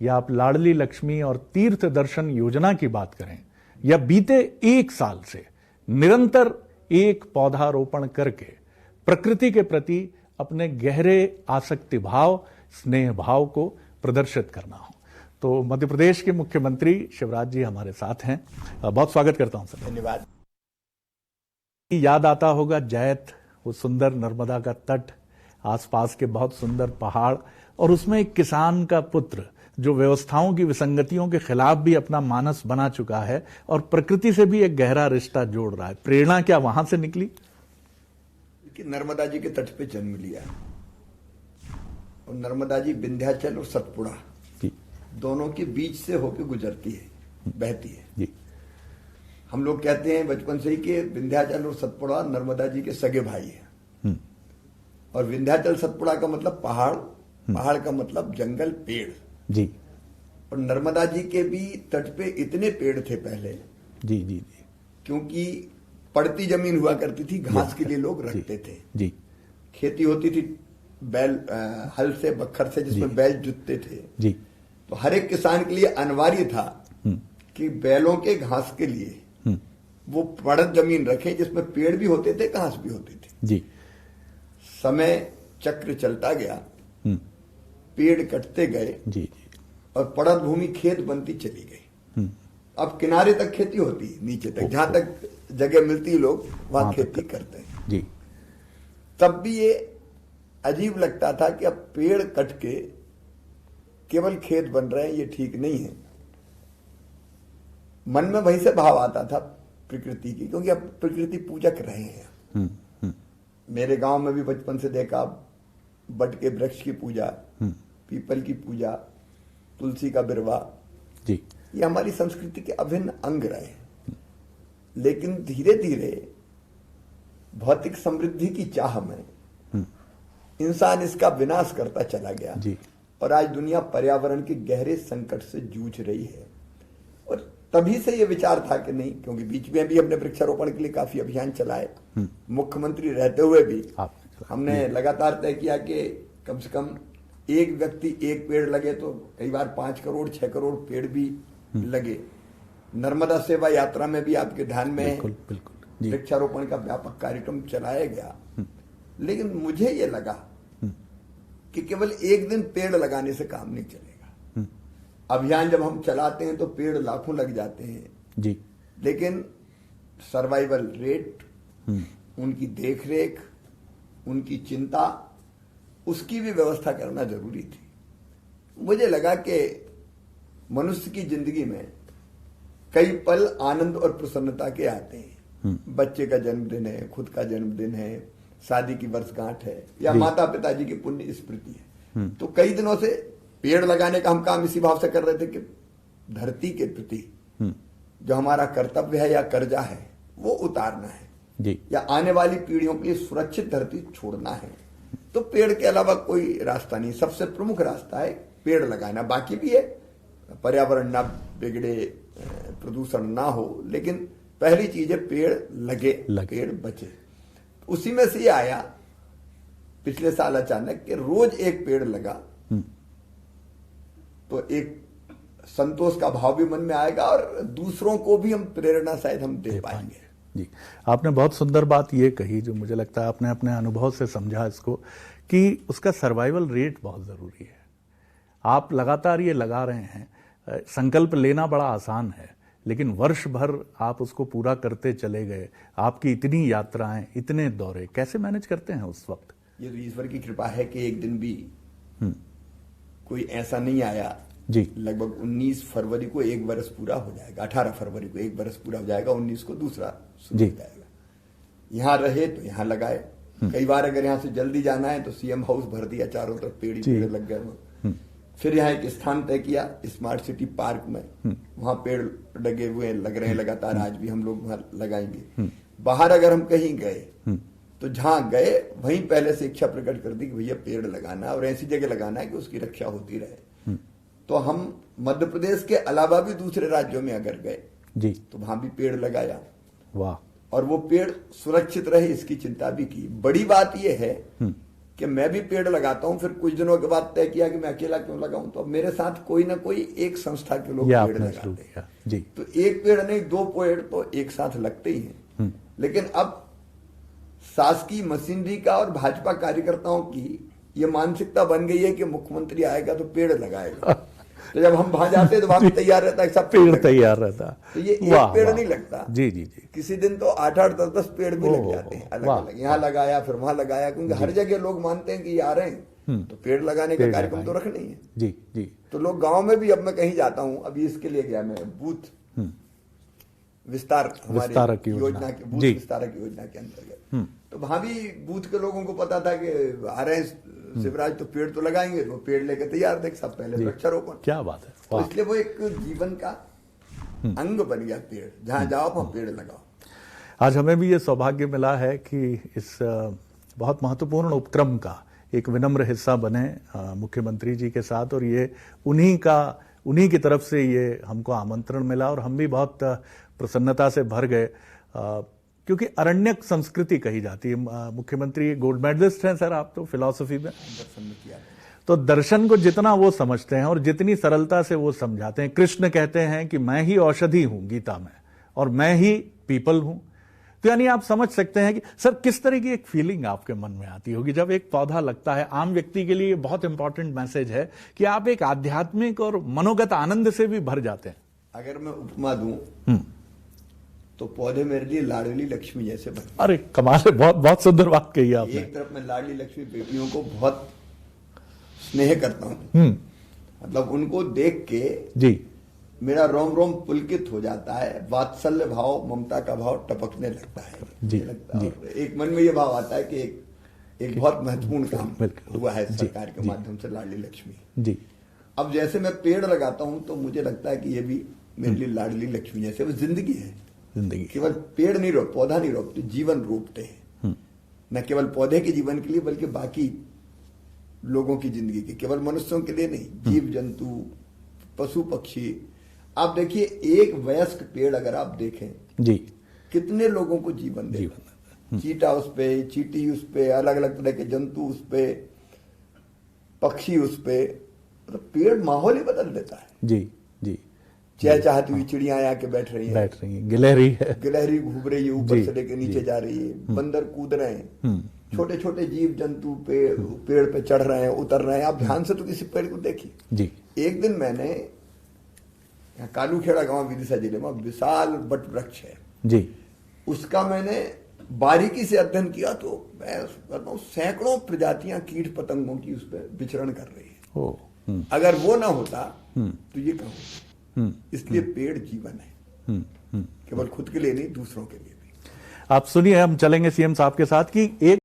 या आप लाडली लक्ष्मी और तीर्थ दर्शन योजना की बात करें, या बीते 1 साल से निरंतर एक पौधारोपण करके प्रकृति के प्रति अपने गहरे आसक्ति भाव, स्नेह भाव को प्रदर्शित करना हो। तो मध्य प्रदेश के मुख्यमंत्री शिवराज जी हमारे साथ हैं, बहुत स्वागत करता हूं सर। धन्यवाद। याद आता होगा जैत, वो सुंदर नर्मदा का तट, आसपास के बहुत सुंदर पहाड़, और उसमें एक किसान का पुत्र जो व्यवस्थाओं की विसंगतियों के खिलाफ भी अपना मानस बना चुका है और प्रकृति से भी एक गहरा रिश्ता जोड़ रहा है। प्रेरणा क्या वहां से निकली? कि नर्मदा जी के तट पे जन्म लिया, और नर्मदा जी विंध्याचल और सतपुड़ा दोनों के बीच से होकर गुजरती है, बहती है जी। हम लोग कहते हैं बचपन से ही कि विंध्याचल और सतपुड़ा नर्मदा जी के सगे भाई हैं। और विंध्याचल सतपुड़ा का मतलब पहाड़, पहाड़ का मतलब जंगल, पेड़ जी। और नर्मदा जी के भी तट पे इतने पेड़ थे पहले जी जी जी, क्योंकि पड़ती जमीन हुआ करती थी, घास के लिए लोग रखते थे जी। खेती होती थी बैल, हल से, बखर से, जिसमें बैल जुतते थे जी। तो हर एक किसान के लिए अनिवार्य था कि बैलों के घास के लिए वो पड़त जमीन रखे जिसमें पेड़ भी होते थे, घास भी होती थी जी। समय चक्र चलता गया, पेड़ कटते गए जी जी, और पड़त भूमि खेत बनती चली गई। अब किनारे तक खेती होती, नीचे तक जहां तक जगह मिलती है लोग वहां खेती करते हैं जी। तब भी ये अजीब लगता था कि अब पेड़ कट के केवल खेत बन रहे हैं, ये ठीक नहीं है। मन में वहीं से भाव आता था प्रकृति की, क्योंकि अब प्रकृति पूजक रहे हैं। मेरे गांव में भी बचपन से देखा बट के वृक्ष की पूजा, पीपल की पूजा, तुलसी का बिरवा जी, ये हमारी संस्कृति के अभिन्न अंग रहे। लेकिन धीरे धीरे भौतिक समृद्धि की चाह में इंसान इसका विनाश करता चला गया जी। और आज दुनिया पर्यावरण के गहरे संकट से जूझ रही है। और तभी से ये विचार था कि नहीं, क्योंकि बीच में भी हमने वृक्षारोपण के लिए काफी अभियान चलाए, मुख्यमंत्री रहते हुए भी हमने लगातार तय किया कि कम से कम एक व्यक्ति एक पेड़ लगे, तो कई बार 5 करोड़ 6 करोड़ पेड़ भी लगे। नर्मदा सेवा यात्रा में भी आपके ध्यान में वृक्षारोपण का व्यापक कार्यक्रम चलाया गया। लेकिन मुझे ये लगा कि केवल एक दिन पेड़ लगाने से काम नहीं चलेगा। अभियान जब हम चलाते हैं तो पेड़ लाखों लग जाते हैं जी, लेकिन सर्वाइवल रेट, उनकी देखरेख, उनकी चिंता, उसकी भी व्यवस्था करना जरूरी थी। मुझे लगा कि मनुष्य की जिंदगी में कई पल आनंद और प्रसन्नता के आते हैं। बच्चे का जन्मदिन है, खुद का जन्मदिन है, शादी की वर्षगांठ है, या माता पिताजी की पुण्य स्मृति है। तो कई दिनों से पेड़ लगाने का हम काम इसी भाव से कर रहे थे कि धरती के प्रति जो हमारा कर्तव्य है या कर्जा है वो उतारना है जी, या आने वाली पीढ़ियों के लिए सुरक्षित धरती छोड़ना है। तो पेड़ के अलावा कोई रास्ता नहीं, सबसे प्रमुख रास्ता है पेड़ लगाना। बाकी भी है, पर्यावरण ना बिगड़े, प्रदूषण ना हो, लेकिन पहली चीज है पेड़ लगे, पेड़ बचे। उसी में से ये आया पिछले साल अचानक कि रोज एक पेड़ लगा तो एक संतोष का भाव भी मन में आएगा और दूसरों को भी हम प्रेरणा शायद हम दे पाएंगे। जी, आपने बहुत सुंदर बात ये कही, जो मुझे लगता है आपने अपने अनुभव से समझा इसको, कि उसका सर्वाइवल रेट बहुत जरूरी है। आप लगातार ये लगा रहे हैं, संकल्प लेना बड़ा आसान है, लेकिन वर्ष भर आप उसको पूरा करते चले गए। आपकी इतनी यात्राएं, इतने दौरे, कैसे मैनेज करते हैं उस वक्त? ये तो ईश्वर की कृपा है कि एक दिन भी कोई ऐसा नहीं आया जी। लगभग 19 फरवरी को 1 वर्ष पूरा हो जाएगा, 18 फरवरी को 1 वर्ष पूरा हो जाएगा, 19 को दूसरा शुरू हो जाएगा। यहाँ रहे तो यहाँ लगाए। कई बार अगर यहाँ से जल्दी जाना है तो सीएम हाउस भर दिया, चारों तरफ पेड़ ही पेड़ लग गए। फिर यहाँ एक स्थान तय किया स्मार्ट सिटी पार्क में, वहां पेड़ लगे हुए लग रहे हैं लगातार, आज भी हम लोग वहां लगाएंगे। बाहर अगर हम कहीं गए तो जहां गए वहीं पहले से इच्छा प्रकट कर दी कि भैया पेड़ लगाना और ऐसी जगह लगाना है कि उसकी रक्षा होती रहे। तो हम मध्य प्रदेश के अलावा भी दूसरे राज्यों में अगर गए जी, तो वहां भी पेड़ लगाया। वाह। और वो पेड़ सुरक्षित रहे इसकी चिंता भी की। बड़ी बात यह है कि मैं भी पेड़ लगाता हूं, फिर कुछ दिनों के बाद तय किया कि मैं अकेला क्यों लगाऊं, तो अब मेरे साथ कोई ना कोई एक संस्था के लोग ये पेड़ आपने शुरू लगाते हैं। किया जी। तो एक पेड़ नहीं, 2 पेड़ तो एक साथ लगते ही हैं। लेकिन अब शासकीय मशीनरी का और भाजपा कार्यकर्ताओं की ये मानसिकता बन गई है कि मुख्यमंत्री आएगा तो पेड़ लगाएगा। तो जब हम वहां जाते तो वहां भी तैयार रहता है, सब पेड़ तैयार रहता। तो ये एक वाह, पेड़ वाह। नहीं लगता। जी जी जी। किसी दिन तो 8-8, 10-10 पेड़ भी लग जाते हैं अलग वाह, अलग, यहाँ लगाया फिर वहां लगाया, क्योंकि हर जगह लोग मानते हैं कि ये आ रहे हैं तो पेड़ लगाने का पेड़ कार्यक्रम तो लगाएंगे। रखना ही है। जी जी। तो लोग गांव में भी, अब मैं कहीं जाता हूं, अभी इसके लिए गया मैं बूथ विस्तारक योजना। योजना के बूथ जी। विस्तारक योजना के अंतर्गत, तो वहां भी बूथ के लोगों को पता था कि आ रहे हैं शिवराज तो पेड़ तो लगाएंगे, वो पेड़ लेकर तैयार थे सब पहले वृक्षारोपण। क्या बात है, तो वाह। इसलिए वो एक जीवन का अंग बन गया पेड़, जहां जाओ वहां पेड़ लगाओ। आज हमें भी ये सौभाग्य मिला है कि इस बहुत महत्वपूर्ण उपक्रम का एक विनम्र हिस्सा बने मुख्यमंत्री जी के साथ, और ये उन्हीं की तरफ से ये हमको आमंत्रण मिला और हम भी बहुत प्रसन्नता से भर गए, क्योंकि अरण्यक संस्कृति कही जाती है। मुख्यमंत्री गोल्ड मेडलिस्ट हैं सर आप तो फिलॉसफी में, तो दर्शन को जितना वो समझते हैं और जितनी सरलता से वो समझाते हैं, कृष्ण कहते हैं कि मैं ही औषधि हूं गीता में और मैं ही पीपल हूं, तो यानी आप समझ सकते हैं कि सर किस तरह की एक फीलिंग आपके मन में आती होगी जब एक पौधा लगता है। आम व्यक्ति के लिए बहुत इंपॉर्टेंट मैसेज है कि आप एक आध्यात्मिक और मनोगत आनंद से भी भर जाते हैं। अगर मैं उपमा दूं तो पौधे मेरे लिए लाडली लक्ष्मी जैसे बने। अरे कमाल है, बहुत बहुत सुंदर बात कही आपने। एक तरफ मैं लाडली लक्ष्मी बेटियों को बहुत स्नेह करता हूं, मतलब उनको देख के जी मेरा रोम रोम पुलकित हो जाता है, वात्सल्य भाव, ममता का भाव टपकने लगता है जी, लगता है। जी। और एक मन में ये भाव आता है कि एक बहुत महत्वपूर्ण काम बिल्कुल। हुआ है जी, सरकार के जी। माध्यम से लाडली लक्ष्मी। जी अब जैसे मैं पेड़ लगाता हूं तो मुझे लगता है कि ये भी मेरे लिए लाडली लक्ष्मी जैसे, वो जिंदगी है। जिंदगी केवल पेड़ नहीं रोप, पौधा नहीं रोपते, जीवन रोपते हैं। न केवल पौधे के जीवन के लिए बल्कि बाकी लोगों की जिंदगी के, केवल मनुष्यों के लिए नहीं, जीव जंतु, पशु पक्षी। आप देखिए एक वयस्क पेड़ अगर आप देखें जी, कितने लोगों को जीवन देता, चीटा उस पे, चींटी उस पे, अलग अलग तरह के जंतु उस पे, पक्षी उस पे, तो पेड़ माहौल ही बदल देता है। जी जी। चहचहाती हुई चिड़ियां आके बैठ रही हैं, गिलहरी है, गिलहरी घूम रही है, ऊपर जी, से लेके नीचे जी। जा रही है, बंदर कूद रहे हैं, छोटे छोटे जीव जंतु पेड़ पे चढ़ रहे हैं, उतर रहे हैं। आप ध्यान से तो किसी पेड़ को देखिए। जी एक दिन मैंने यहाँ कालूखेड़ा गांव विदिशा जिले में विशाल वट वृक्ष है जी, उसका मैंने बारीकी से अध्ययन किया, तो मैं कहता हूँ सैकड़ों प्रजातियां कीट पतंगों की उस पर विचरण कर रही है। ओ अगर वो ना होता तो ये कहूँ, इसलिए पेड़ जीवन है, केवल खुद के लिए नहीं, दूसरों के लिए भी। आप सुनिए, हम चलेंगे सीएम साहब के साथ कि एक